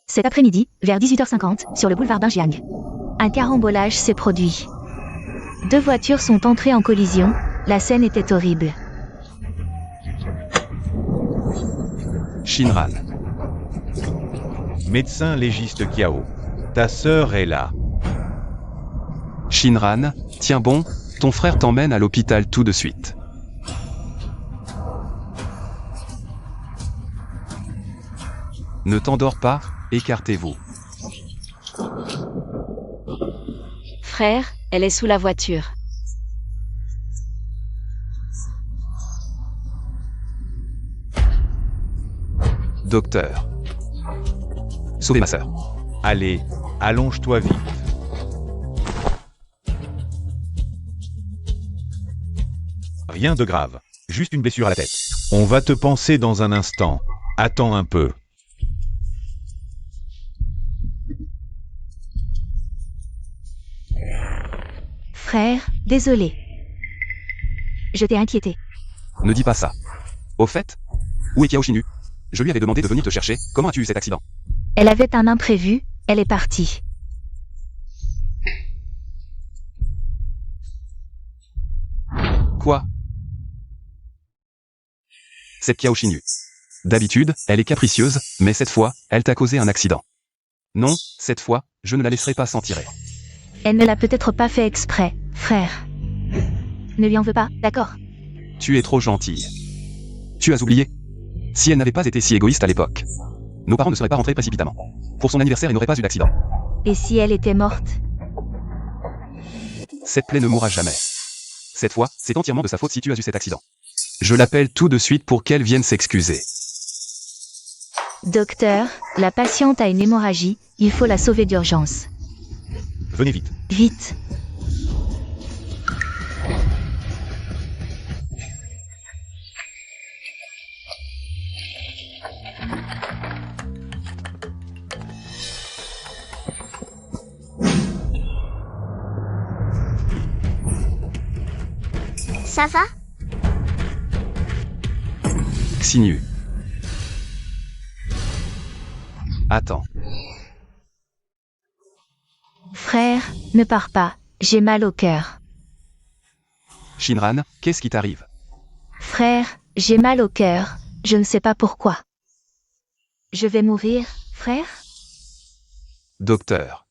Cet après-midi, vers 18h50, sur le boulevard Binjiang, un carambolage s'est produit. 2 voitures sont entrées en collision, la scène était horrible. Shinran. Médecin légiste Kiao. Ta sœur est là. Shinran, tiens bon, ton frère t'emmène à l'hôpital tout de suite. Ne t'endors pas, écartez-vous. Frère, elle est sous la voiture. Docteur. Sauvez ma sœur. Allez, allonge-toi vite. Rien de grave, juste une blessure à la tête. On va te panser dans un instant. Attends un peu. Frère, désolé. Je t'ai inquiété. Ne dis pas ça. Au fait, où est Kiao Shinu? Je lui avais demandé de venir te chercher, comment as-tu eu cet accident? Elle avait un imprévu, elle est partie. Quoi? Cette Kiao Shinu. D'habitude, elle est capricieuse, mais cette fois, elle t'a causé un accident. Non, cette fois, je ne la laisserai pas s'en tirer. Elle ne l'a peut-être pas fait exprès, frère. Ne lui en veux pas, d'accord? Tu es trop gentille. Tu as oublié? Si elle n'avait pas été si égoïste à l'époque, nos parents ne seraient pas rentrés précipitamment. Pour son anniversaire, il n'aurait pas eu d'accident. Et si elle était morte? Cette plaie ne mourra jamais. Cette fois, c'est entièrement de sa faute si tu as eu cet accident. Je l'appelle tout de suite pour qu'elle vienne s'excuser. Docteur, la patiente a une hémorragie, il faut la sauver d'urgence. Venez vite. Vite. Ça va? Xinu. Attends. Frère, ne pars pas, j'ai mal au cœur. Shinran, qu'est-ce qui t'arrive? Frère, j'ai mal au cœur, je ne sais pas pourquoi. Je vais mourir, frère? Docteur.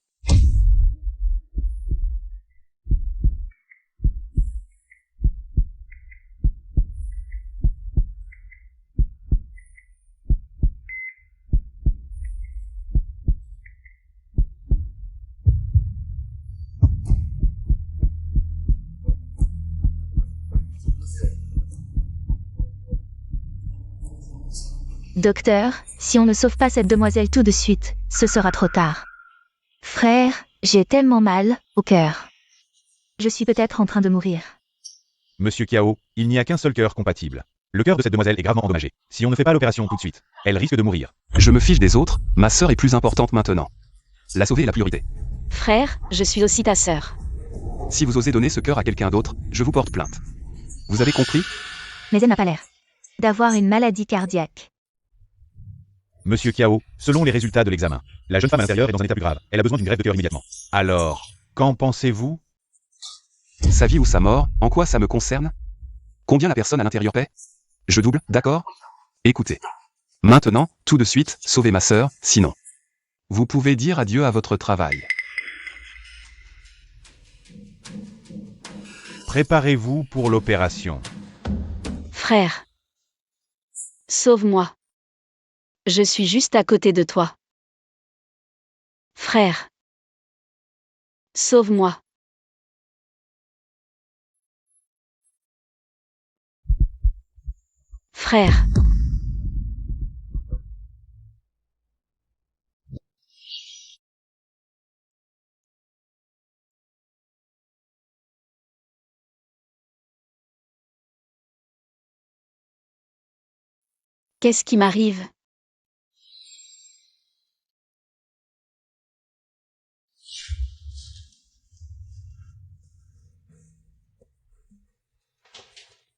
Docteur, si on ne sauve pas cette demoiselle tout de suite, ce sera trop tard. Frère, j'ai tellement mal au cœur. Je suis peut-être en train de mourir. Monsieur Kiao, il n'y a qu'un seul cœur compatible. Le cœur de cette demoiselle est gravement endommagé. Si on ne fait pas l'opération tout de suite, elle risque de mourir. Je me fiche des autres, ma sœur est plus importante maintenant. La sauver est la priorité. Frère, je suis aussi ta sœur. Si vous osez donner ce cœur à quelqu'un d'autre, je vous porte plainte. Vous avez compris? Mais elle n'a pas l'air d'avoir une maladie cardiaque. Monsieur Kiao, selon les résultats de l'examen, la jeune femme à l'intérieur est dans un état plus grave. Elle a besoin d'une greffe de cœur immédiatement. Alors, qu'en pensez-vous? Sa vie ou sa mort, en quoi ça me concerne? Combien la personne à l'intérieur paie? Je double, d'accord? Écoutez. Maintenant, tout de suite, sauvez ma sœur, sinon. Vous pouvez dire adieu à votre travail. Préparez-vous pour l'opération. Frère. Sauve-moi. Je suis juste à côté de toi. Frère. Sauve-moi. Frère. Qu'est-ce qui m'arrive?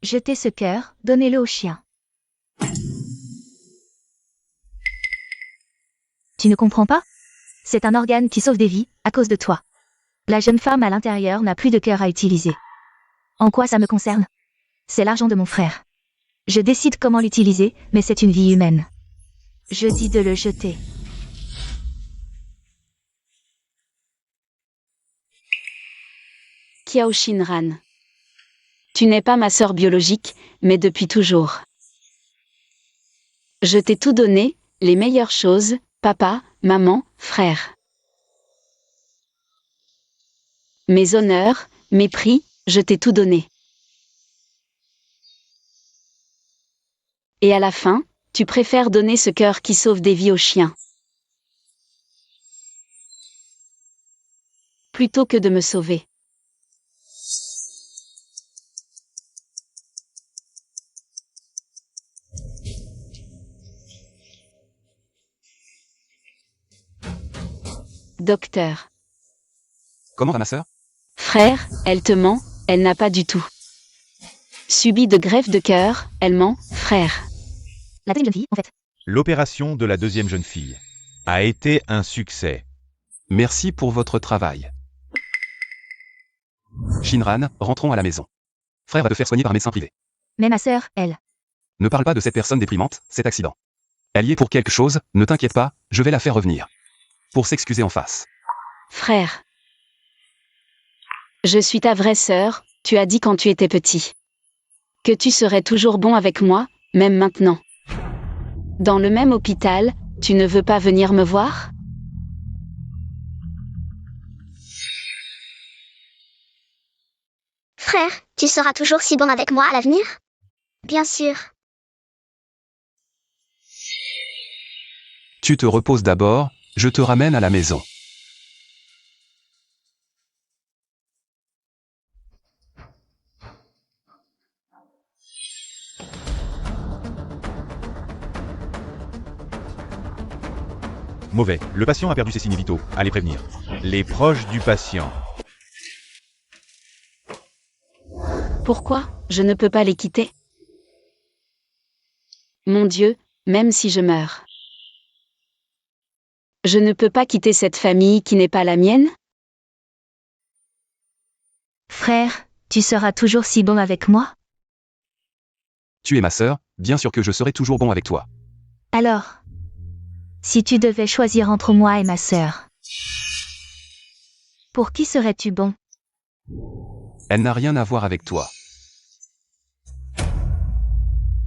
Jetez ce cœur, donnez-le au chien. Tu ne comprends pas? C'est un organe qui sauve des vies, à cause de toi. La jeune femme à l'intérieur n'a plus de cœur à utiliser. En quoi ça me concerne? C'est l'argent de mon frère. Je décide comment l'utiliser, mais c'est une vie humaine. Je dis de le jeter. Kiao Shinran. Tu n'es pas ma sœur biologique, mais depuis toujours. Je t'ai tout donné, les meilleures choses, papa, maman, frère. Mes honneurs, mes prix, je t'ai tout donné. Et à la fin, tu préfères donner ce cœur qui sauve des vies aux chiens. Plutôt que de me sauver. Docteur. Comment va ma sœur? Frère, elle te ment, elle n'a pas du tout subi de greffe de cœur, elle ment, frère. La deuxième jeune fille, en fait. L'opération de la deuxième jeune fille a été un succès. Merci pour votre travail. Shinran, rentrons à la maison. Frère va te faire soigner par médecin privé. Mais ma sœur, elle. Ne parle pas de cette personne déprimante, cet accident. Elle y est pour quelque chose, ne t'inquiète pas, je vais la faire revenir. Pour s'excuser en face. Frère. Je suis ta vraie sœur, tu as dit quand tu étais petit. Que tu serais toujours bon avec moi, même maintenant. Dans le même hôpital, tu ne veux pas venir me voir? Frère, tu seras toujours si bon avec moi à l'avenir? Bien sûr. Tu te reposes d'abord, je te ramène à la maison. Mauvais, le patient a perdu ses signes vitaux, allez prévenir. Les proches du patient. Pourquoi, je ne peux pas les quitter? Mon Dieu, même si je meurs. Je ne peux pas quitter cette famille qui n'est pas la mienne? Frère, tu seras toujours si bon avec moi? Tu es ma sœur, bien sûr que je serai toujours bon avec toi. Alors, si tu devais choisir entre moi et ma sœur, pour qui serais-tu bon? Elle n'a rien à voir avec toi.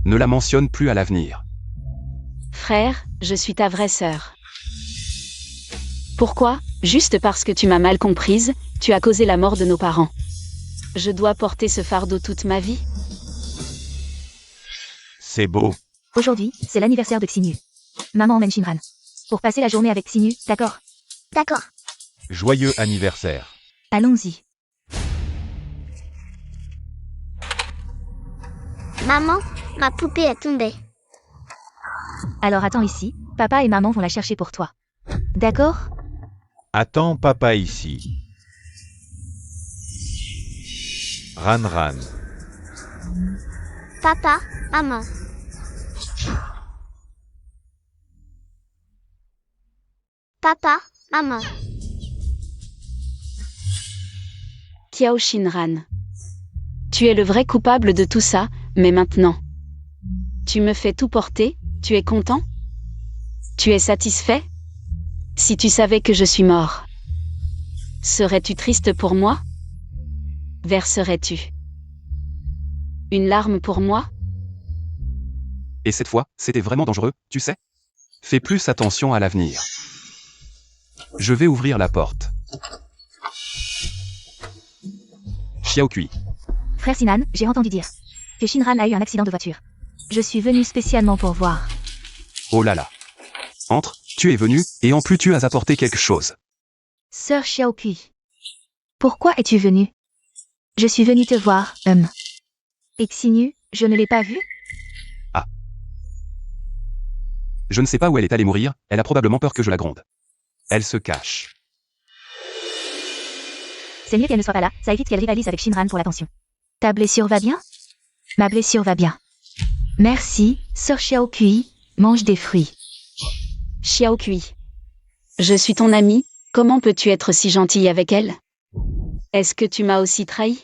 Ne la mentionne plus à l'avenir. Frère, je suis ta vraie sœur. Pourquoi? Juste parce que tu m'as mal comprise, tu as causé la mort de nos parents. Je dois porter ce fardeau toute ma vie? C'est beau. Aujourd'hui, c'est l'anniversaire de Xinyu. Maman emmène Shinran. Pour passer la journée avec Xinyu, d'accord? D'accord. Joyeux anniversaire. Allons-y. Maman, ma poupée est tombée. Alors attends ici, papa et maman vont la chercher pour toi. D'accord? Attends papa ici. Ran. Papa, maman. Papa, maman. Kiao Shinran. Tu es le vrai coupable de tout ça, mais maintenant. Tu me fais tout porter, tu es content? Tu es satisfait? Si tu savais que je suis mort, serais-tu triste pour moi? Verserais-tu une larme pour moi? Et cette fois, c'était vraiment dangereux, tu sais? Fais plus attention à l'avenir. Je vais ouvrir la porte. Xiaokui. Frère Sinan, j'ai entendu dire que Shinran a eu un accident de voiture. Je suis venu spécialement pour voir. Oh là là. Entre, tu es venu, et en plus tu as apporté quelque chose. Sœur Xiaokui. Pourquoi es-tu venue? Je suis venu te voir, Et Xinyu, je ne l'ai pas vu? Ah. Je ne sais pas où elle est allée mourir, elle a probablement peur que je la gronde. Elle se cache. C'est mieux qu'elle ne soit pas là, ça évite qu'elle rivalise avec Shinran pour l'attention. Ta blessure va bien? Ma blessure va bien. Merci, sœur Xiaokui, mange des fruits. Xiaokui. Je suis ton amie, comment peux-tu être si gentille avec elle? Est-ce que tu m'as aussi trahi?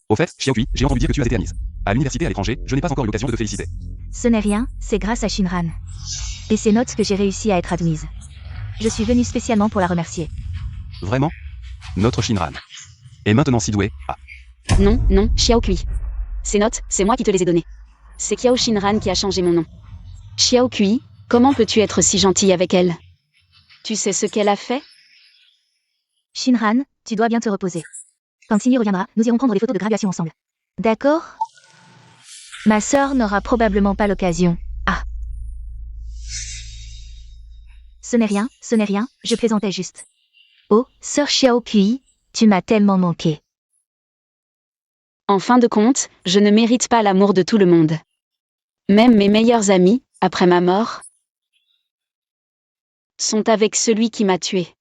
Au fait, Xiaokui, j'ai entendu dire que tu as été admise à l'université à l'étranger, je n'ai pas encore eu l'occasion de te féliciter. Ce n'est rien, c'est grâce à Shinran. Et ses notes que j'ai réussi à être admise. Je suis venue spécialement pour la remercier. Vraiment? Notre Shinran est maintenant si doué. Ah, Non, non, Xiaokui. Ces notes, c'est moi qui te les ai données. C'est Kiao Shinran qui a changé mon nom. Xiaokui, comment peux-tu être si gentille avec elle? Tu sais ce qu'elle a fait? Shinran, tu dois bien te reposer. Quand Xinyu reviendra, nous irons prendre des photos de graduation ensemble. D'accord? Ma sœur n'aura probablement pas l'occasion. Ah. Ce n'est rien, je plaisantais juste. Oh, sœur Xiaokui, tu m'as tellement manqué. En fin de compte, je ne mérite pas l'amour de tout le monde. Même mes meilleurs amis, après ma mort, sont avec celui qui m'a tué.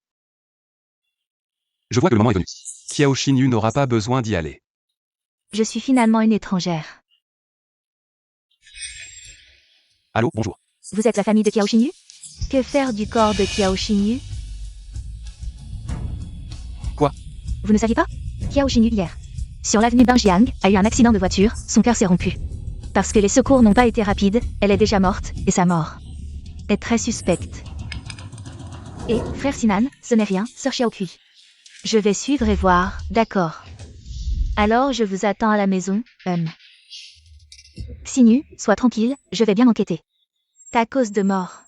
je vois que le moment est venu. Kiao Shinyu n'aura pas besoin d'y aller. Je suis finalement une étrangère. Allô, bonjour. Vous êtes la famille de Kiao Shinyu? Que faire du corps de Kiao Shinyu? Quoi? Vous ne saviez pas? Kiao Shinyu hier, sur l'avenue Banjiang, a eu un accident de voiture, son cœur s'est rompu. Parce que les secours n'ont pas été rapides, elle est déjà morte, et sa mort est très suspecte. Et, frère Sinan, ce n'est rien, sœur Xiaokui. Je vais suivre et voir, d'accord. Alors je vous attends à la maison, Xinyu, sois tranquille, je vais bien enquêter. Ta cause de mort.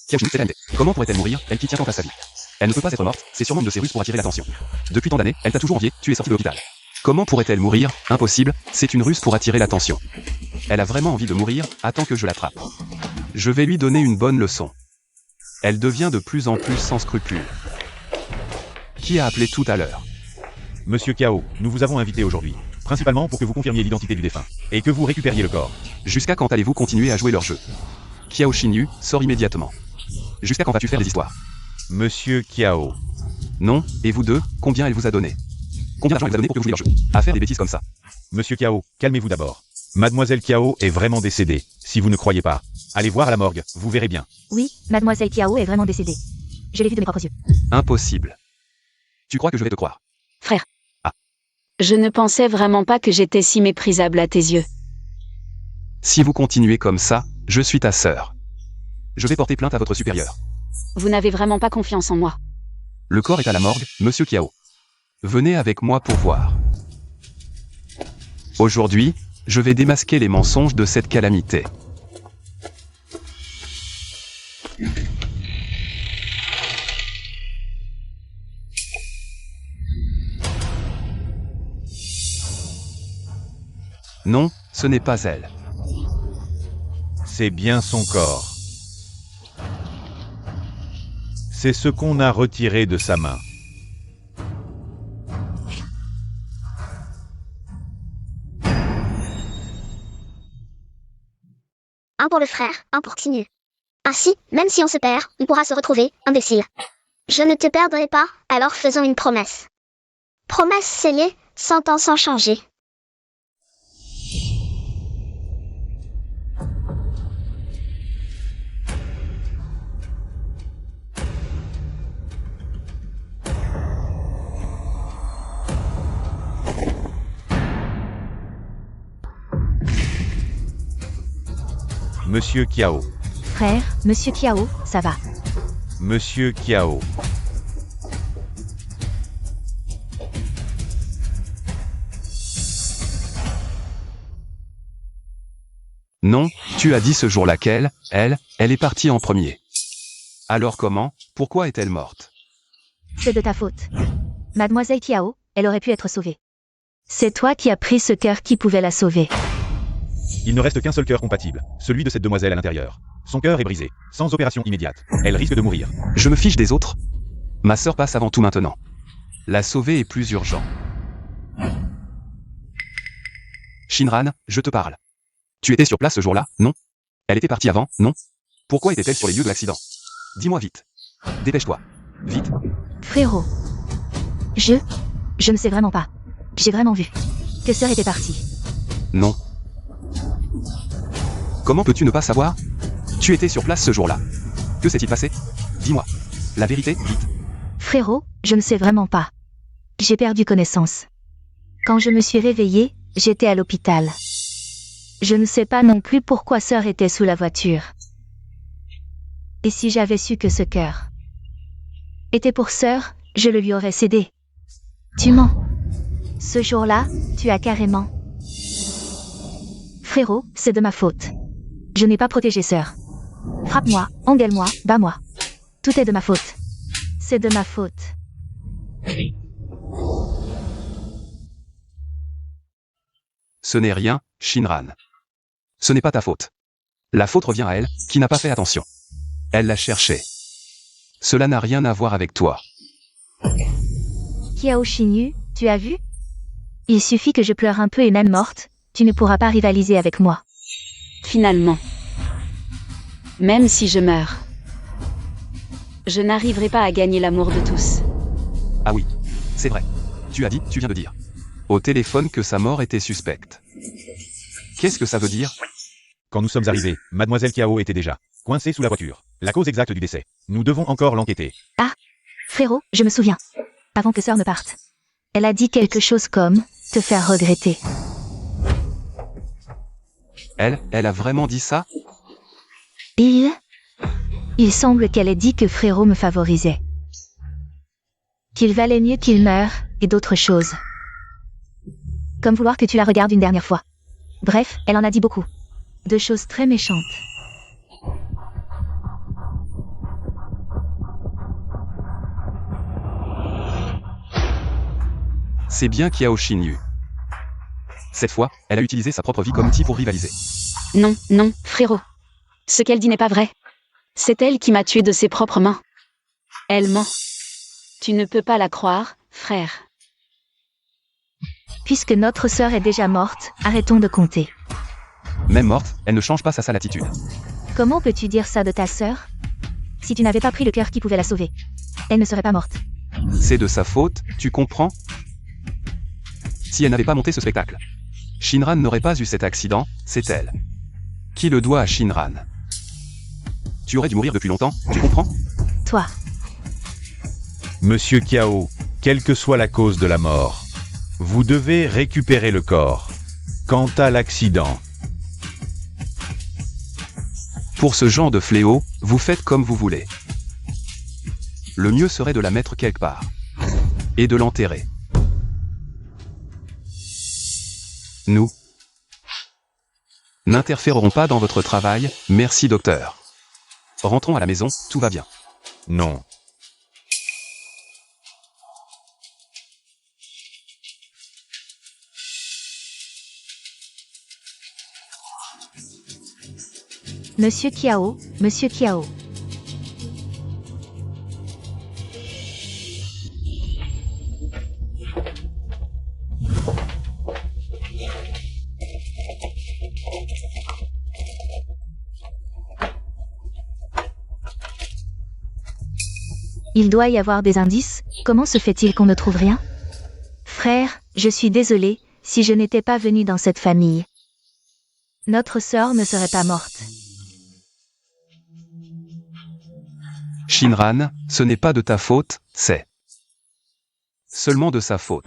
Kiao Shinyu, c'est la vérité. Comment pourrait-elle mourir, elle qui tient tant à sa vie? Elle ne peut pas être morte, c'est sûrement une de ces ruses pour attirer l'attention. Depuis tant d'années, elle t'a toujours envié, tu es sorti de l'hôpital. Comment pourrait-elle mourir? Impossible, c'est une ruse pour attirer l'attention. Elle a vraiment envie de mourir, attends que je l'attrape. Je vais lui donner une bonne leçon. Elle devient de plus en plus sans scrupules. Qui a appelé tout à l'heure? Monsieur Kiao, nous vous avons invité aujourd'hui, principalement pour que vous confirmiez l'identité du défunt, et que vous récupériez le corps. Jusqu'à quand allez-vous continuer à jouer leur jeu? Kiao Shinyu, sors immédiatement. Jusqu'à quand vas-tu faire des histoires? Monsieur Kiao. Non, et vous deux, combien elle vous a donné? Combien d'argent elle vous a donné pour que vous jouiez leur jeu? À faire des bêtises comme ça. Monsieur Kiao, calmez-vous d'abord. Mademoiselle Kiao est vraiment décédée, si vous ne croyez pas. Allez voir à la morgue, vous verrez bien. Oui, mademoiselle Kiao est vraiment décédée. Je l'ai vue de mes propres yeux. Impossible. Tu crois que je vais te croire? Frère. Ah. Je ne pensais vraiment pas que j'étais si méprisable à tes yeux. Si vous continuez comme ça, je suis ta sœur. Je vais porter plainte à votre supérieur. Vous n'avez vraiment pas confiance en moi. Le corps est à la morgue, monsieur Kiao. Venez avec moi pour voir. Aujourd'hui, je vais démasquer les mensonges de cette calamité. Non, ce n'est pas elle. C'est bien son corps. C'est ce qu'on a retiré de sa main. Un pour le frère, un pour Xinyu. Ainsi, même si on se perd, on pourra se retrouver, imbécile. Je ne te perdrai pas, alors faisons une promesse. Promesse scellée, 100 ans sans changer. Monsieur Kiao. Frère, monsieur Kiao, ça va. Monsieur Kiao. Non, tu as dit ce jour-là qu'elle est partie en premier. Alors comment, pourquoi est-elle morte? C'est de ta faute. Mademoiselle Kiao, elle aurait pu être sauvée. C'est toi qui as pris ce cœur qui pouvait la sauver. Il ne reste qu'un seul cœur compatible, celui de cette demoiselle à l'intérieur. Son cœur est brisé, sans opération immédiate. Elle risque de mourir. Je me fiche des autres. Ma sœur passe avant tout maintenant. La sauver est plus urgent. Shinran, je te parle. Tu étais sur place ce jour-là, non? Elle était partie avant, non? Pourquoi était-elle sur les lieux de l'accident? Dis-moi vite. Dépêche-toi. Vite. Frérot. Je ne sais vraiment pas. J'ai vraiment vu que sœur était partie. Non. Comment peux-tu ne pas savoir? Tu étais sur place ce jour-là. Que s'est-il passé? Dis-moi. La vérité, vite. Frérot, je ne sais vraiment pas. J'ai perdu connaissance. Quand je me suis réveillée, j'étais à l'hôpital. Je ne sais pas non plus pourquoi sœur était sous la voiture. Et si j'avais su que ce cœur était pour sœur, je le lui aurais cédé. Tu mens. Ce jour-là, tu as carrément... Frérot, c'est de ma faute. Je n'ai pas protégé sœur. Frappe-moi, engueule-moi, bats-moi. Tout est de ma faute. C'est de ma faute. Ce n'est rien, Shinran. Ce n'est pas ta faute. La faute revient à elle, qui n'a pas fait attention. Elle la cherchait. Cela n'a rien à voir avec toi. Kiao Shinyu, tu as vu? Il suffit que je pleure un peu et même morte, tu ne pourras pas rivaliser avec moi. Finalement. Même si je meurs, je n'arriverai pas à gagner l'amour de tous. Ah oui, c'est vrai. Tu viens de dire. Au téléphone que sa mort était suspecte. Qu'est-ce que ça veut dire? Quand nous sommes arrivés, Mademoiselle Kiao était déjà coincée sous la voiture. La cause exacte du décès. Nous devons encore l'enquêter. Ah, frérot, je me souviens. Avant que sœur ne parte. Elle a dit quelque chose comme « te faire regretter ». Elle a vraiment dit ça? Il semble qu'elle ait dit que frérot me favorisait. Qu'il valait mieux qu'il meure, et d'autres choses. Comme vouloir que tu la regardes une dernière fois. Bref, elle en a dit beaucoup. De choses très méchantes. C'est bien Kiao Shinyu. Cette fois, elle a utilisé sa propre vie comme outil pour rivaliser. Non, non, frérot. Ce qu'elle dit n'est pas vrai. C'est elle qui m'a tué de ses propres mains. Elle ment. Tu ne peux pas la croire, frère. Puisque notre sœur est déjà morte, arrêtons de compter. Même morte, elle ne change pas sa sale attitude. Comment peux-tu dire ça de ta sœur? Si tu n'avais pas pris le cœur qui pouvait la sauver, elle ne serait pas morte. C'est de sa faute, tu comprends? Si elle n'avait pas monté ce spectacle, Shinran n'aurait pas eu cet accident, c'est elle. Qui le doit à Shinran? Tu aurais dû mourir depuis longtemps, tu comprends? Toi. Monsieur Kiao, quelle que soit la cause de la mort, vous devez récupérer le corps. Quant à l'accident... Pour ce genre de fléau, vous faites comme vous voulez. Le mieux serait de la mettre quelque part. Et de l'enterrer. Nous n'interférerons pas dans votre travail, merci docteur. Rentrons à la maison, tout va bien. Non. Monsieur Kiao, Monsieur Kiao. Il doit y avoir des indices, comment se fait-il qu'on ne trouve rien? Frère, je suis désolée, si je n'étais pas venue dans cette famille, notre sœur ne serait pas morte. Shinran, ce n'est pas de ta faute, c'est seulement de sa faute.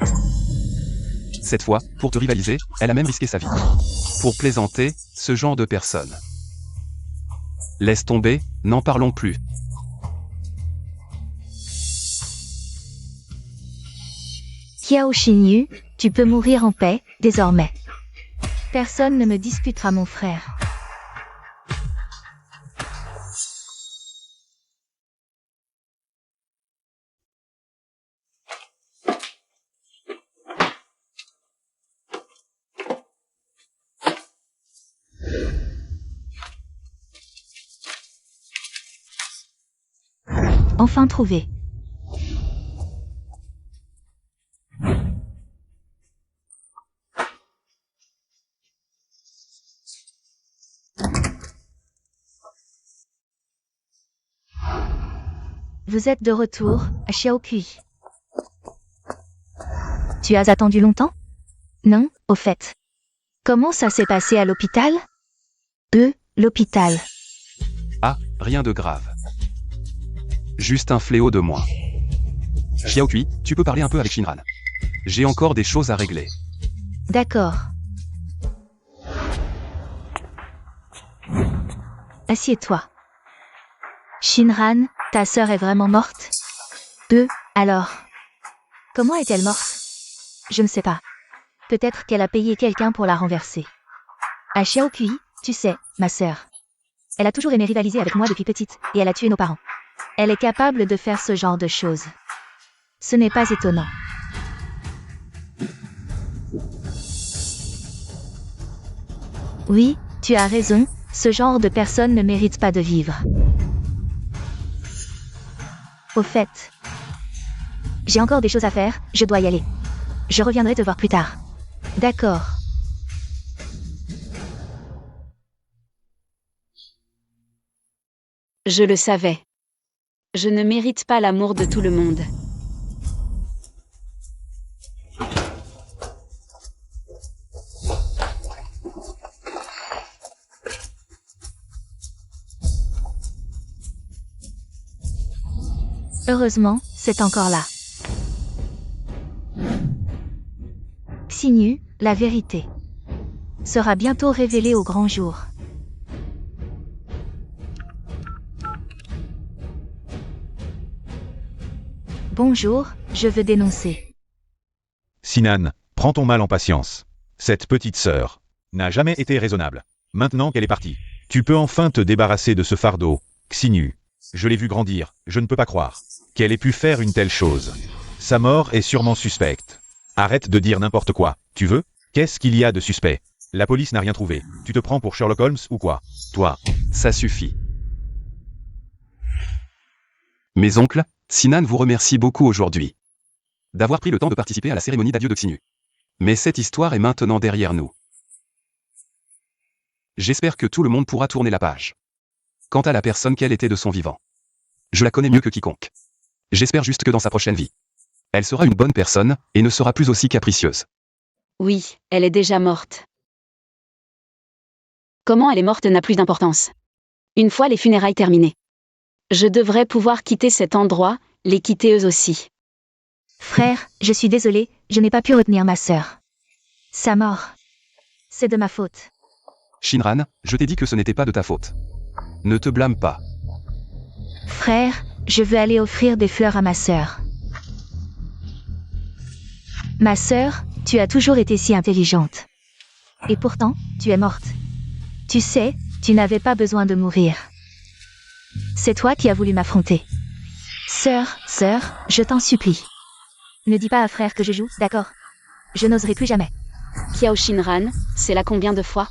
Cette fois, pour te rivaliser, elle a même risqué sa vie. Pour plaisanter, ce genre de personne. Laisse tomber, n'en parlons plus. Kiao Shinyu, tu peux mourir en paix, désormais. Personne ne me disputera mon frère. Enfin trouvé. Vous êtes de retour, à Xiaokui. Tu as attendu longtemps? Non, au fait. Comment ça s'est passé à l'hôpital? L'hôpital. Ah, rien de grave. Juste un fléau de moins. Xiaokui, tu peux parler un peu avec Shinran. J'ai encore des choses à régler. D'accord. Assieds-toi. Shinran, ta sœur est vraiment morte? Alors. Comment est-elle morte? Je ne sais pas. Peut-être qu'elle a payé quelqu'un pour la renverser. À Xiaokui, tu sais, ma sœur. Elle a toujours aimé rivaliser avec moi depuis petite, et elle a tué nos parents. Elle est capable de faire ce genre de choses. Ce n'est pas étonnant. Oui, tu as raison, ce genre de personne ne mérite pas de vivre. Au fait, j'ai encore des choses à faire, je dois y aller. Je reviendrai te voir plus tard. D'accord. Je le savais. Je ne mérite pas l'amour de tout le monde. Heureusement, c'est encore là. Xinyu, la vérité sera bientôt révélée au grand jour. Bonjour, je veux dénoncer. Sinan, prends ton mal en patience. Cette petite sœur n'a jamais été raisonnable. Maintenant qu'elle est partie, tu peux enfin te débarrasser de ce fardeau. Xinyu, je l'ai vu grandir, je ne peux pas croire qu'elle ait pu faire une telle chose. Sa mort est sûrement suspecte. Arrête de dire n'importe quoi, tu veux? Qu'est-ce qu'il y a de suspect? La police n'a rien trouvé. Tu te prends pour Sherlock Holmes ou quoi? Toi. Ça suffit. Mes oncles, Sinan vous remercie beaucoup aujourd'hui d'avoir pris le temps de participer à la cérémonie d'adieu de Xinyu. Mais cette histoire est maintenant derrière nous. J'espère que tout le monde pourra tourner la page. Quant à la personne qu'elle était de son vivant, je la connais mieux que quiconque. J'espère juste que dans sa prochaine vie, elle sera une bonne personne et ne sera plus aussi capricieuse. Oui, elle est déjà morte. Comment elle est morte n'a plus d'importance. Une fois les funérailles terminées, je devrais pouvoir quitter cet endroit, les quitter eux aussi. Frère, je suis désolée, je n'ai pas pu retenir ma sœur. Sa mort. C'est de ma faute. Shinran, je t'ai dit que ce n'était pas de ta faute. Ne te blâme pas. Frère, je veux aller offrir des fleurs à ma sœur. Ma sœur, tu as toujours été si intelligente. Et pourtant, tu es morte. Tu sais, tu n'avais pas besoin de mourir. C'est toi qui as voulu m'affronter. Sœur, je t'en supplie. Ne dis pas à frère que je joue, d'accord? Je n'oserai plus jamais. Kiao Shinran, c'est la combien de fois?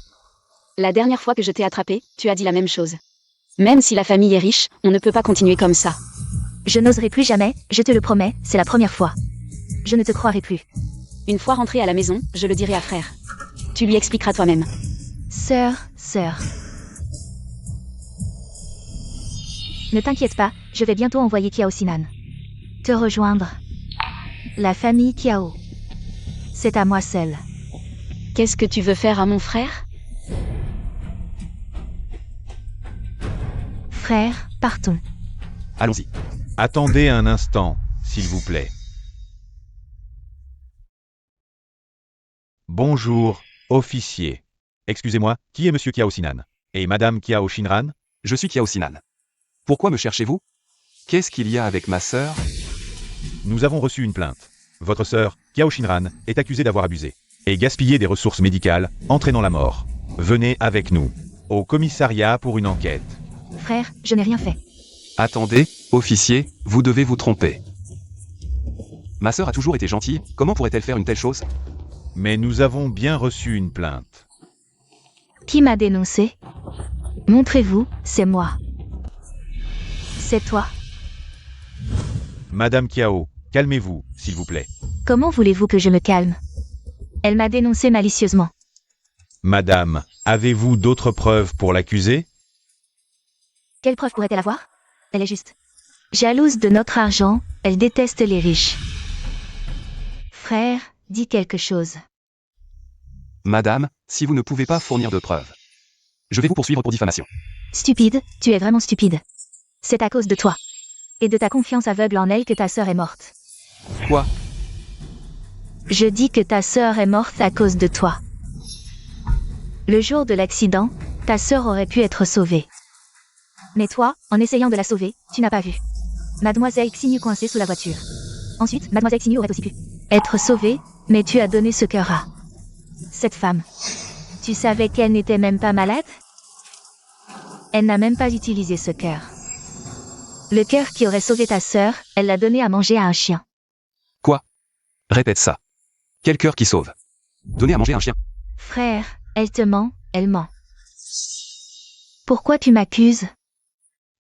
La dernière fois que je t'ai attrapé, tu as dit la même chose. Même si la famille est riche, on ne peut pas continuer comme ça. Je n'oserai plus jamais, je te le promets, c'est la première fois. Je ne te croirai plus. Une fois rentré à la maison, je le dirai à frère. Tu lui expliqueras toi-même. Sœur. Ne t'inquiète pas, je vais bientôt envoyer Kiao Sinan te rejoindre. La famille Kiao. C'est à moi seule. Qu'est-ce que tu veux faire à mon frère? Frère, partons. Allons-y. Attendez un instant, s'il vous plaît. Bonjour, officier. Excusez-moi, qui est Monsieur Kiao Sinan? Et Madame Kiao Shinran? Je suis Kiao Sinan. Pourquoi me cherchez-vous? Qu'est-ce qu'il y a avec ma sœur? Nous avons reçu une plainte. Votre sœur, Kiao Shinran, est accusée d'avoir abusé et gaspillé des ressources médicales, entraînant la mort. Venez avec nous, au commissariat pour une enquête. Frère, je n'ai rien fait. Attendez, officier, vous devez vous tromper. Ma sœur a toujours été gentille, comment pourrait-elle faire une telle chose? Mais nous avons bien reçu une plainte. Qui m'a dénoncé? Montrez-vous, c'est moi. C'est toi. Madame Kiao, calmez-vous, s'il vous plaît. Comment voulez-vous que je me calme? Elle m'a dénoncé malicieusement. Madame, avez-vous d'autres preuves pour l'accuser? Quelle preuve pourrait-elle avoir? Elle est juste jalouse de notre argent, elle déteste les riches. Frère, dis quelque chose. Madame, si vous ne pouvez pas fournir de preuves, Je vais vous poursuivre pour diffamation. Stupide, tu es vraiment stupide. C'est à cause de toi. Et de ta confiance aveugle en elle que ta sœur est morte. Quoi? Je dis que ta sœur est morte à cause de toi. Le jour de l'accident, ta sœur aurait pu être sauvée. Mais toi, en essayant de la sauver, tu n'as pas vu Mademoiselle Xinyu coincée sous la voiture. Ensuite, Mademoiselle Xinyu aurait aussi pu être sauvée, mais tu as donné ce cœur à cette femme. Tu savais qu'elle n'était même pas malade? Elle n'a même pas utilisé ce cœur. Le cœur qui aurait sauvé ta sœur, elle l'a donné à manger à un chien. Quoi? Répète ça. Quel cœur qui sauve? Donner à manger un chien. Frère, elle te ment, elle ment. Pourquoi tu m'accuses?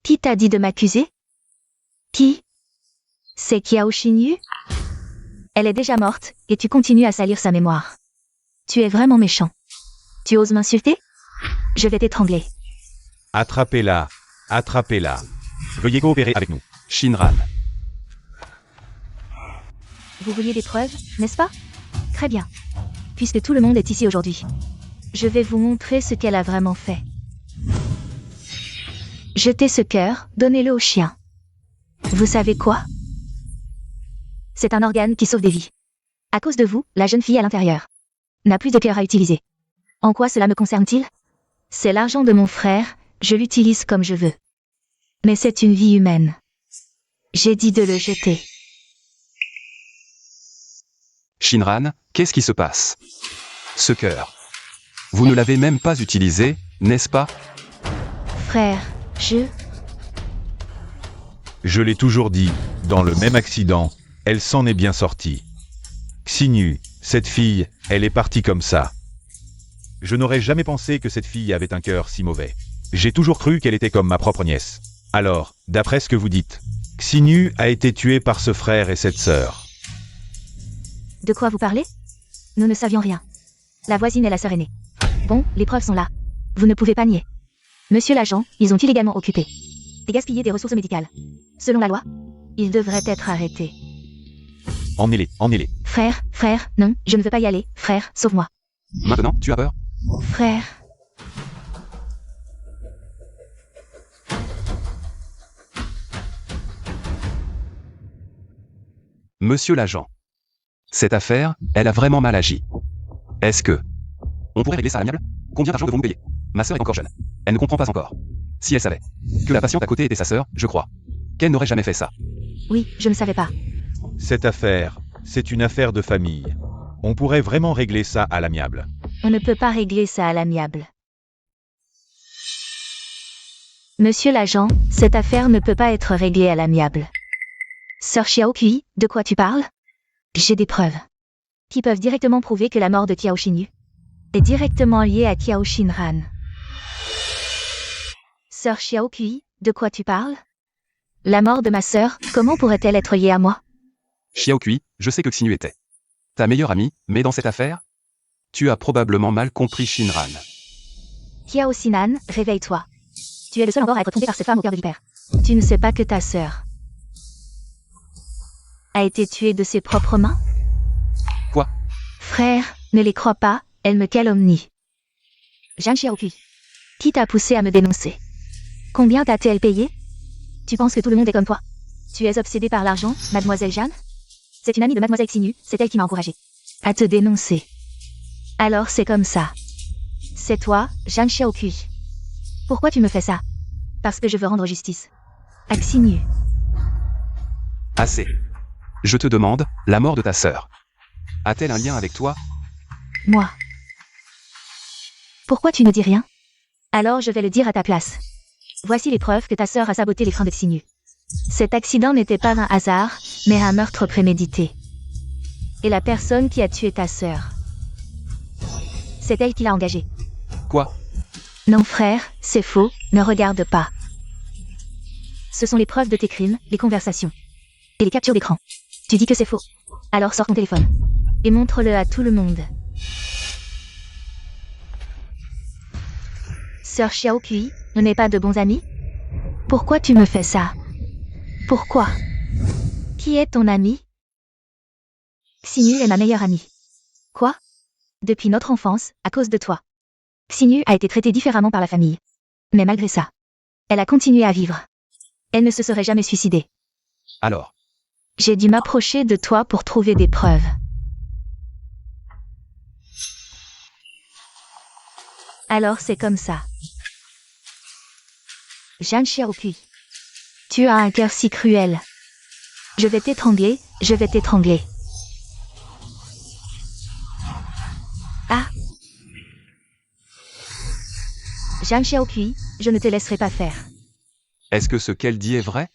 Qui t'a dit de m'accuser? Qui? C'est Kiao Xinyu? Elle est déjà morte, et tu continues à salir sa mémoire. Tu es vraiment méchant. Tu oses m'insulter? Je vais t'étrangler. Attrapez-la. Attrapez-la. Veuillez coopérer avec nous. Shinran. Vous vouliez des preuves, n'est-ce pas? Très bien. Puisque tout le monde est ici aujourd'hui. Je vais vous montrer ce qu'elle a vraiment fait. Jetez ce cœur, donnez-le au chien. Vous savez quoi? C'est un organe qui sauve des vies. À cause de vous, la jeune fille à l'intérieur n'a plus de cœur à utiliser. En quoi cela me concerne-t-il? C'est l'argent de mon frère, je l'utilise comme je veux. Mais c'est une vie humaine. J'ai dit de le jeter. Shinran, qu'est-ce qui se passe? Ce cœur. Vous ne l'avez même pas utilisé, n'est-ce pas? Frère, Je l'ai toujours dit, dans le même accident, elle s'en est bien sortie. Xinyu, cette fille, elle est partie comme ça. Je n'aurais jamais pensé que cette fille avait un cœur si mauvais. J'ai toujours cru qu'elle était comme ma propre nièce. Alors, d'après ce que vous dites, Xinyu a été tué par ce frère et cette sœur. De quoi vous parlez? Nous ne savions rien. La voisine est la sœur aînée. Bon, les preuves sont là. Vous ne pouvez pas nier. Monsieur l'agent, ils ont illégalement occupé et gaspillé des ressources médicales. Selon la loi, ils devraient être arrêtés. Emmenez-les, emmenez-les. Frère, non, je ne veux pas y aller. Frère, sauve-moi. Maintenant, tu as peur? Frère. Monsieur l'agent. Cette affaire, elle a vraiment mal agi. Est-ce que... On pourrait régler ça à l'amiable? Combien d'argent devons-nous payer? Ma sœur est encore jeune. Elle ne comprend pas encore. Si elle savait que la patiente à côté était sa sœur, je crois qu'elle n'aurait jamais fait ça. Oui, je ne savais pas. Cette affaire, c'est une affaire de famille. On pourrait vraiment régler ça à l'amiable. On ne peut pas régler ça à l'amiable. Monsieur l'agent, cette affaire ne peut pas être réglée à l'amiable. Sœur Xiaokui, de quoi tu parles? J'ai des preuves qui peuvent directement prouver que la mort de Kiao Xinyu est directement liée à Kiao Shinran. Sœur Xiaokui, de quoi tu parles? La mort de ma sœur, comment pourrait-elle être liée à moi? Xiaokui, je sais que Xinyu était ta meilleure amie, mais dans cette affaire, tu as probablement mal compris Shinran. Kiao Sinan, réveille-toi. Tu es le seul encore à être trompé par cette femme au cœur de vipère. Tu ne sais pas que ta sœur a été tuée de ses propres mains? Quoi? Frère, ne les crois pas, elle me calomnie. Jeanne Xiaokui, qui t'a poussé à me dénoncer? Combien t'a-t-elle payé? Tu penses que tout le monde est comme toi? Tu es obsédée par l'argent, mademoiselle Jeanne? C'est une amie de mademoiselle Xinyu, c'est elle qui m'a encouragée à te dénoncer. Alors c'est comme ça. C'est toi, Jeanne Xiaokui. Pourquoi tu me fais ça? Parce que je veux rendre justice à Xinyu. Assez. Je te demande, la mort de ta sœur a-t-elle un lien avec toi? Moi. Pourquoi tu ne dis rien? Alors je vais le dire à ta place. Voici les preuves que ta sœur a saboté les freins de Xinyu. Cet accident n'était pas un hasard, mais un meurtre prémédité. Et la personne qui a tué ta sœur, c'est elle qui l'a engagée. Quoi? Non frère, c'est faux, ne regarde pas. Ce sont les preuves de tes crimes, les conversations et les captures d'écran. Tu dis que c'est faux. Alors sors ton téléphone et montre-le à tout le monde. Sœur Xiaokui, on n'est pas de bons amis? Pourquoi tu me fais ça? Pourquoi? Qui est ton ami? Xinyu est ma meilleure amie. Quoi? Depuis notre enfance, à cause de toi. Xinyu a été traitée différemment par la famille. Mais malgré ça, elle a continué à vivre. Elle ne se serait jamais suicidée. Alors, J'ai dû m'approcher de toi pour trouver des preuves. Alors c'est comme ça. Jeanne Xiaokui. Tu as un cœur si cruel. Je vais t'étrangler, je vais t'étrangler. Ah. Jeanne Xiaokui, je ne te laisserai pas faire. est-ce que ce qu'elle dit est vrai?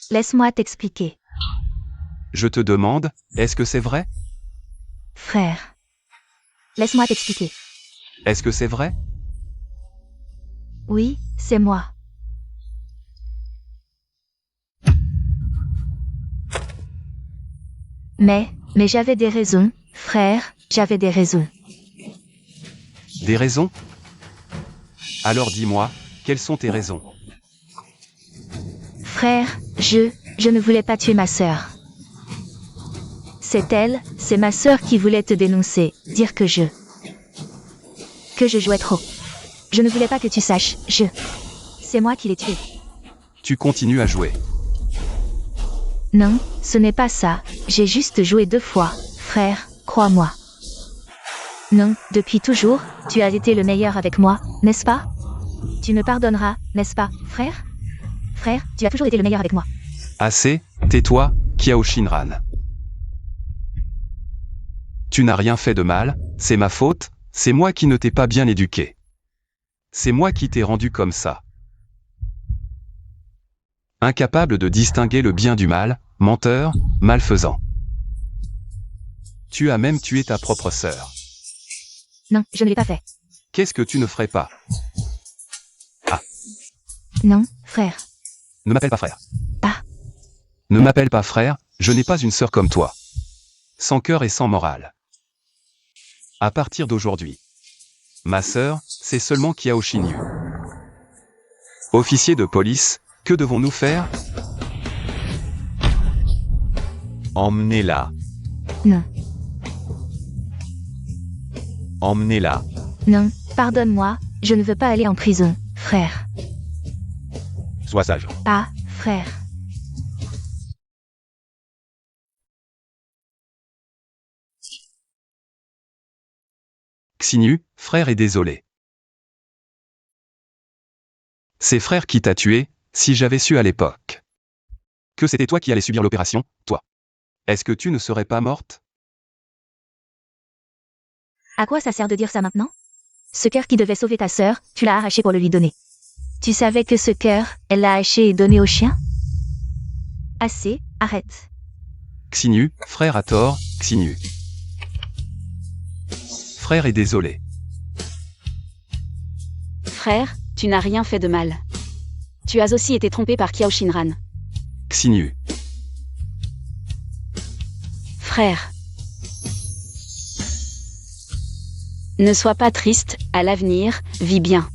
Laisse-moi t'expliquer. Je te demande, est-ce que c'est vrai? Frère. Laisse-moi t'expliquer. Est-ce que c'est vrai? Oui, c'est moi. Mais j'avais des raisons, frère, j'avais des raisons. Des raisons? Alors dis-moi, quelles sont tes raisons? Frère, je ne voulais pas tuer ma sœur. C'est elle, c'est ma sœur qui voulait te dénoncer, dire que je jouais trop. Je ne voulais pas que tu saches, c'est moi qui l'ai tué. Tu continues à jouer. Non, ce n'est pas ça, j'ai juste joué 2 fois, frère, crois-moi. Non, depuis toujours, tu as été le meilleur avec moi, n'est-ce pas? Tu me pardonneras, n'est-ce pas, frère? Frère, tu as toujours été le meilleur avec moi. Assez, tais-toi, Kiao Shinran. Tu n'as rien fait de mal, c'est ma faute, c'est moi qui ne t'ai pas bien éduqué. C'est moi qui t'ai rendu comme ça. Incapable de distinguer le bien du mal, menteur, malfaisant. Tu as même tué ta propre sœur. Non, je ne l'ai pas fait. Qu'est-ce que tu ne ferais pas? Non, frère. Ne m'appelle pas frère. Ah. Ne m'appelle pas frère, je n'ai pas une sœur comme toi. Sans cœur et sans morale. À partir d'aujourd'hui. Ma sœur, c'est seulement Kiao Shinyu. Officier de police, que devons-nous faire? Emmenez-la. Non. Emmenez-la. Non, pardonne-moi, je ne veux pas aller en prison, frère. Sois sage. Ah, frère. Xinyu, frère est désolé. C'est frère qui t'a tué, si j'avais su à l'époque. Que c'était toi qui allais subir l'opération, toi. Est-ce que tu ne serais pas morte? À quoi ça sert de dire ça maintenant? Ce cœur qui devait sauver ta sœur, tu l'as arraché pour le lui donner. Tu savais que ce cœur, elle l'a haché et donné au chien? Assez, arrête. Xinyu, frère a tort, Xinyu. Frère est désolé. Frère, tu n'as rien fait de mal. Tu as aussi été trompé par Kiao Shinran. Xinyu. Frère. Ne sois pas triste, à l'avenir, vis bien.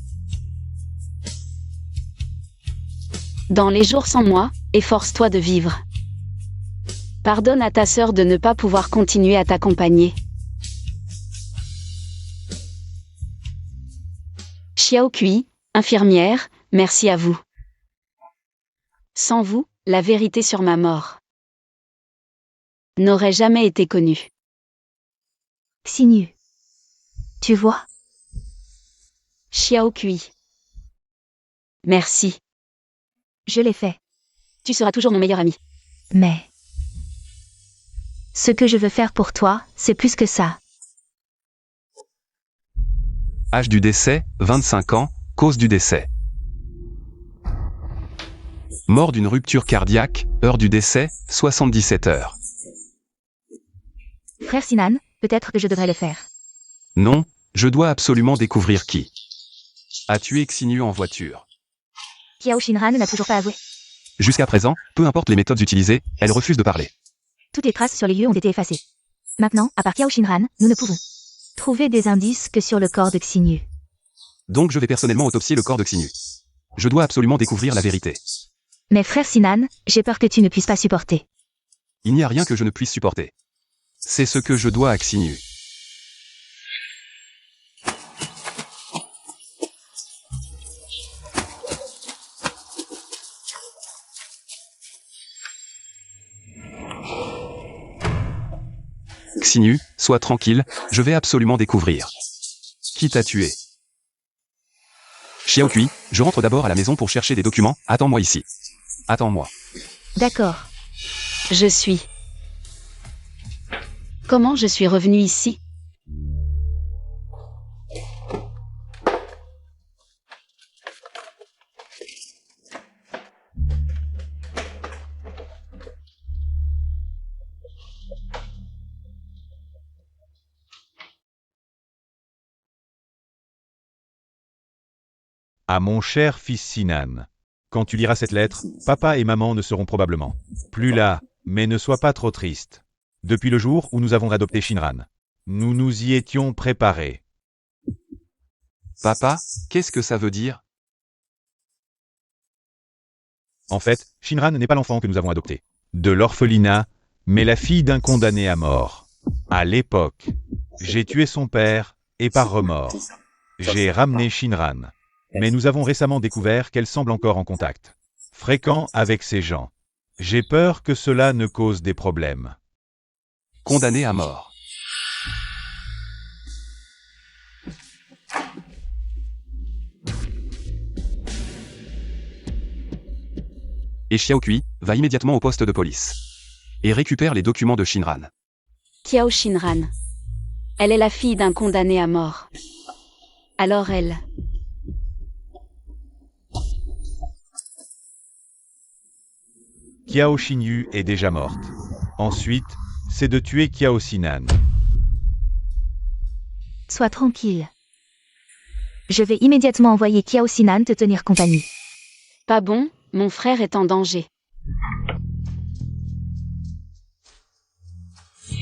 Dans les jours sans moi, efforce-toi de vivre. Pardonne à ta sœur de ne pas pouvoir continuer à t'accompagner. Xiaokui, infirmière, merci à vous. Sans vous, la vérité sur ma mort n'aurait jamais été connue. Xinyu. Tu vois? Xiaokui. Merci. Je l'ai fait. Tu seras toujours mon meilleur ami. Mais ce que je veux faire pour toi, c'est plus que ça. Âge du décès, 25 ans, cause du décès. Mort d'une rupture cardiaque, heure du décès, 77 heures. Frère Sinan, peut-être que je devrais le faire. Non, je dois absolument découvrir qui a tué Xinyu en voiture. Kiao Shinran n'a toujours pas avoué. Jusqu'à présent, peu importe les méthodes utilisées, elle refuse de parler. Toutes les traces sur les lieux ont été effacées. Maintenant, à part Kiao Shinran, nous ne pouvons trouver des indices que sur le corps de Xinyu. Donc je vais personnellement autopsier le corps de Xinyu. Je dois absolument découvrir la vérité. Mais frère Sinan, j'ai peur que tu ne puisses pas supporter. Il n'y a rien que je ne puisse supporter. C'est ce que je dois à Xinyu. Xinu, sois tranquille, je vais absolument découvrir. Qui t'a tué? Xiaokui, je rentre d'abord à la maison pour chercher des documents, attends-moi ici. Attends-moi. D'accord. Je suis. Comment je suis revenu ici? À mon cher fils Sinan. Quand tu liras cette lettre, papa et maman ne seront probablement plus là, mais ne sois pas trop triste. Depuis le jour où nous avons adopté Shinran, nous nous y étions préparés. Papa, qu'est-ce que ça veut dire? En fait, Shinran n'est pas l'enfant que nous avons adopté de l'orphelinat, mais la fille d'un condamné à mort. À l'époque, j'ai tué son père, et par remords, j'ai ramené Shinran. Mais nous avons récemment découvert qu'elle semble encore en contact fréquent avec ces gens. J'ai peur que cela ne cause des problèmes. Condamné à mort. Et Xiaokui, va immédiatement au poste de police. Et récupère les documents de Shinran. Kiao Shinran. Elle est la fille d'un condamné à mort. Alors elle. Kiao Xinyu est déjà morte. Ensuite, c'est de tuer Kiao Sinan. Sois tranquille. Je vais immédiatement envoyer Kiao Sinan te tenir compagnie. Pas bon, mon frère est en danger.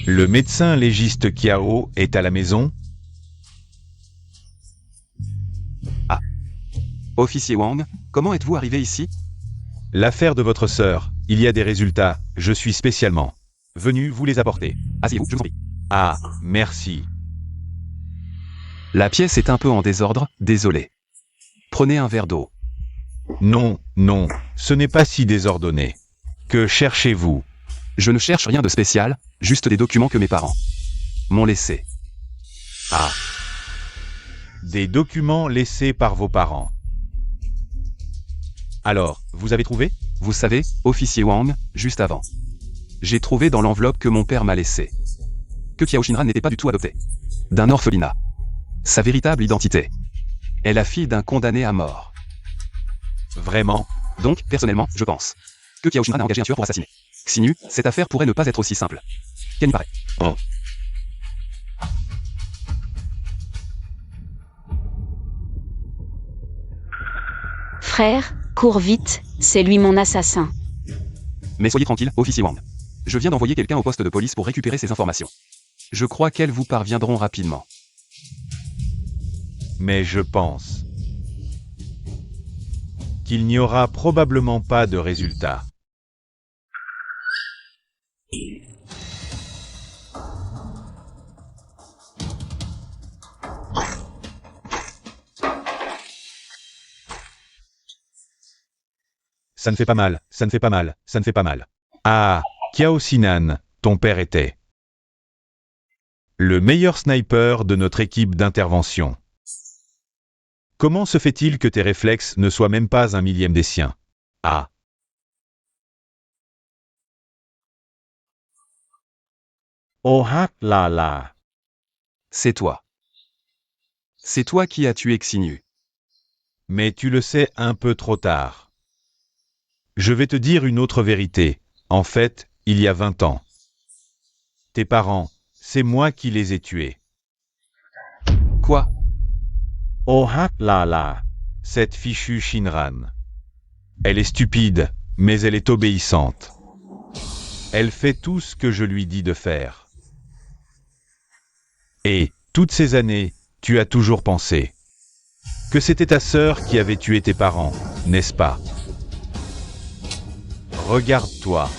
Le médecin légiste Kiao est à la maison. Officier Wang, comment êtes-vous arrivé ici? L'affaire de votre sœur, il y a des résultats, je suis spécialement venu vous les apporter. Asseyez-vous, je vous en prie. Ah, merci. La pièce est un peu en désordre, désolé. Prenez un verre d'eau. Non, non, ce n'est pas si désordonné. Que cherchez-vous? Je ne cherche rien de spécial, juste des documents que mes parents m'ont laissés. Ah. Des documents laissés par vos parents. Alors, vous avez trouvé? Vous savez, officier Wang, juste avant. J'ai trouvé dans l'enveloppe que mon père m'a laissée que Kiao Shinran n'était pas du tout adopté d'un orphelinat. Sa véritable identité est la fille d'un condamné à mort. Vraiment? Donc, personnellement, je pense que Kiao Shinran a engagé un tueur pour assassiner Xinu, cette affaire pourrait ne pas être aussi simple qu'elle n'y paraît. Oh. Frère, cours vite, c'est lui mon assassin. Mais soyez tranquille, officier Wang. Je viens d'envoyer quelqu'un au poste de police pour récupérer ces informations. Je crois qu'elles vous parviendront rapidement. Mais je pense qu'il n'y aura probablement pas de résultat. Ça ne fait pas mal, ça ne fait pas mal, ça ne fait pas mal. Ah, Kiao Sinan, ton père était le meilleur sniper de notre équipe d'intervention. Comment se fait-il que tes réflexes ne soient même pas un millième des siens? Ah. Oh là là. C'est toi. C'est toi qui as tué Xinu. Mais tu le sais un peu trop tard. Je vais te dire une autre vérité. En fait, il y a 20 ans. Tes parents, c'est moi qui les ai tués. Quoi? Oh là là. Cette fichue Shinran. Elle est stupide, mais elle est obéissante. Elle fait tout ce que je lui dis de faire. Et, toutes ces années, tu as toujours pensé que c'était ta sœur qui avait tué tes parents, n'est-ce pas? Regarde-toi.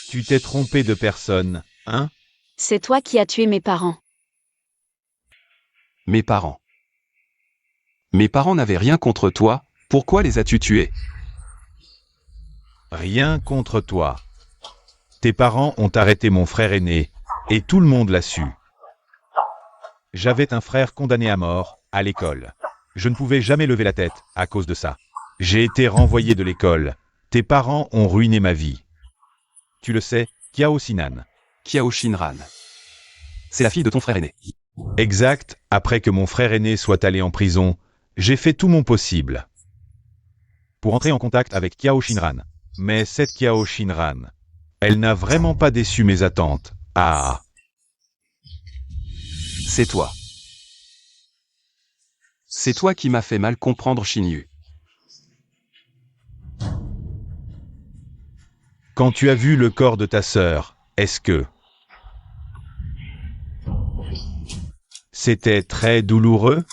Tu t'es trompé de personne, hein? C'est toi qui as tué mes parents. Mes parents. Mes parents n'avaient rien contre toi, pourquoi les as-tu tués? Rien contre toi. Tes parents ont arrêté mon frère aîné, Et tout le monde l'a su. J'avais un frère condamné à mort, à l'école. Je ne pouvais jamais lever la tête, à cause de ça. J'ai été renvoyé de l'école. Tes parents ont ruiné ma vie. Tu le sais, Kiao Sinan. Kiao Shinran. C'est la fille de ton frère aîné. Exact, après que mon frère aîné soit allé en prison, j'ai fait tout mon possible pour entrer en contact avec Kiao Shinran. Mais cette Kiao Shinran, elle n'a vraiment pas déçu mes attentes. Ah, C'est toi. C'est toi qui m'as fait mal comprendre Shinyu. quand tu as vu le corps de ta sœur, est-ce que c'était très douloureux?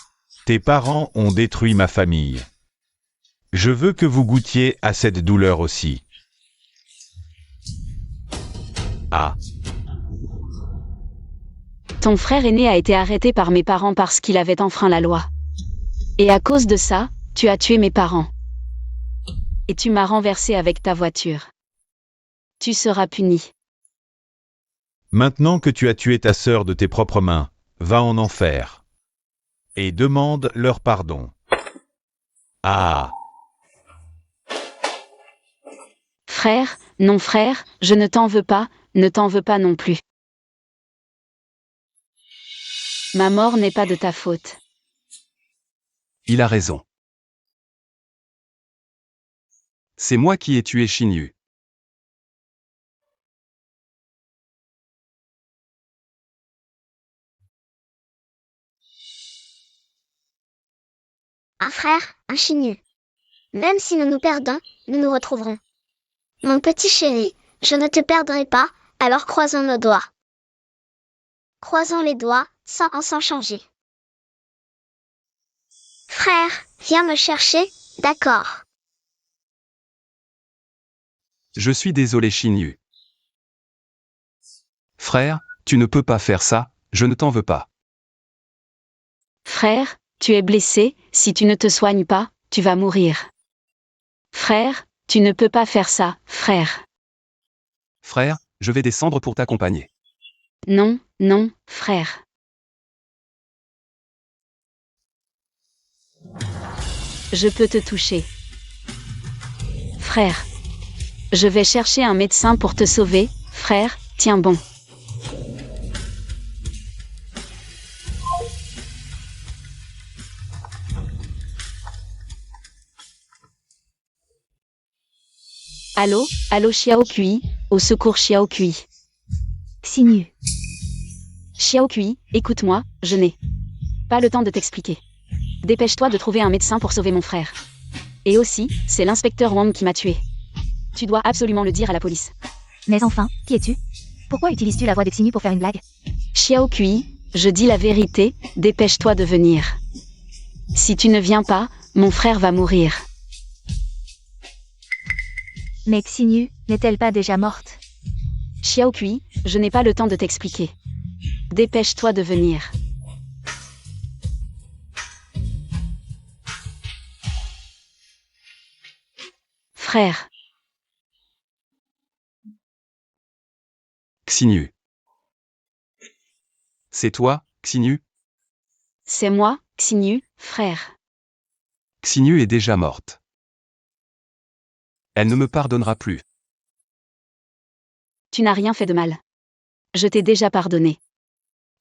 Tes parents ont détruit ma famille. Je veux que vous goûtiez à cette douleur aussi. Ah, Ton frère aîné a été arrêté par mes parents parce qu'il avait enfreint la loi. Et à cause de ça, tu as tué mes parents. Et tu m'as renversé avec ta voiture. Tu seras puni. maintenant que tu as tué ta sœur de tes propres mains, va en enfer. Et demande leur pardon. Ah, Frère, non frère, je ne t'en veux pas, ne t'en veux pas non plus. Ma mort n'est pas de ta faute. Il a raison. C'est moi qui ai tué Shinyu. Un frère, un Shinyu. Même si nous nous perdons, nous nous retrouverons. Mon petit chéri, je ne te perdrai pas, alors croisons nos doigts. Croisons les doigts, sans changer. Frère, viens me chercher, d'accord. Je suis désolé Shinyu. Frère, tu ne peux pas faire ça, je ne t'en veux pas. Frère, tu es blessé, si tu ne te soignes pas, tu vas mourir. Frère, tu ne peux pas faire ça, frère. Frère, je vais descendre pour t'accompagner. Non, non, frère. Je peux te toucher. Frère. Je vais chercher un médecin pour te sauver, frère, tiens bon. Allô, allô Xiao Kui, au secours Xiao Kui. Xinyu. Xiao Kui, écoute-moi, je n'ai pas le temps de t'expliquer. Dépêche-toi de trouver un médecin pour sauver mon frère. Et aussi, c'est l'inspecteur Wang qui m'a tué. Tu dois absolument le dire à la police. Mais enfin, qui es-tu? Pourquoi utilises-tu la voix de Xinyu pour faire une blague? Xiao Kui, je dis la vérité, dépêche-toi de venir. Si tu ne viens pas, mon frère va mourir. Mais Xinyu, n'est-elle pas déjà morte? Xiao Kui, je n'ai pas le temps de t'expliquer. Dépêche-toi de venir. Frère. Xinyu. C'est toi, Xinyu? C'est moi, Xinyu, frère. Xinyu est déjà morte. Elle ne me pardonnera plus. Tu n'as rien fait de mal. Je t'ai déjà pardonné.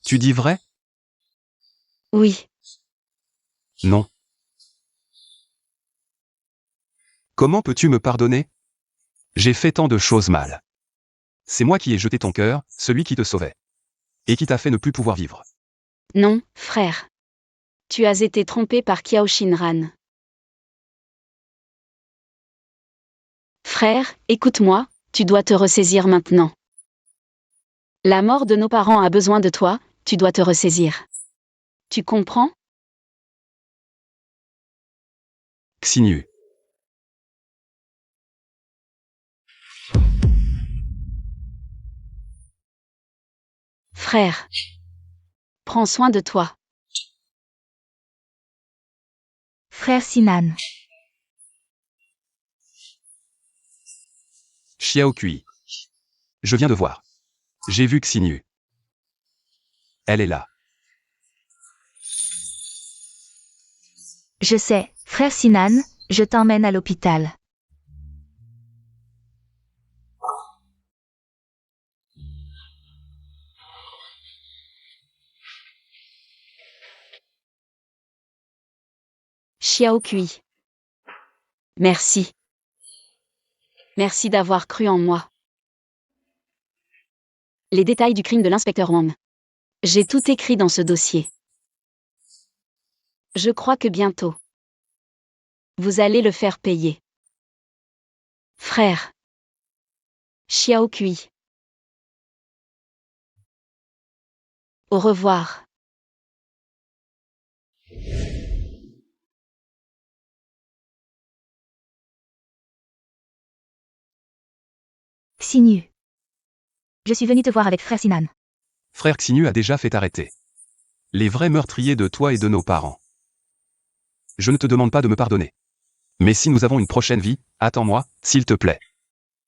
Tu dis vrai? Oui. Non. Comment peux-tu me pardonner? J'ai fait tant de choses mal. C'est moi qui ai jeté ton cœur, celui qui te sauvait. Et qui t'a fait ne plus pouvoir vivre. Non, frère. Tu as été trompé par Kiao Shinran. Frère, écoute-moi, tu dois te ressaisir maintenant. La mort de nos parents a besoin de toi, tu dois te ressaisir. Tu comprends? Xinyu. Frère. Prends soin de toi. Frère Sinan. Xiao Kui. Je viens de voir. J'ai vu Xinyu. Elle est là. Je sais, frère Sinan, je t'emmène à l'hôpital. Xiao Kui. Merci. Merci d'avoir cru en moi. Les détails du crime de l'inspecteur Wang. J'ai tout écrit dans ce dossier. Je crois que bientôt, vous allez le faire payer. Frère. Xiao Kui. Au revoir. Xinyu. Je suis venu te voir avec frère Sinan. Frère Xinu a déjà fait arrêter les vrais meurtriers de toi et de nos parents. Je ne te demande pas de me pardonner. Mais si nous avons une prochaine vie, attends-moi, s'il te plaît.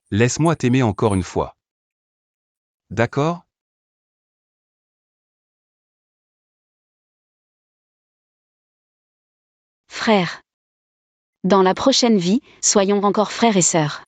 Laisse-moi t'aimer encore une fois. D'accord? Frère. Dans la prochaine vie, soyons encore frères et sœurs.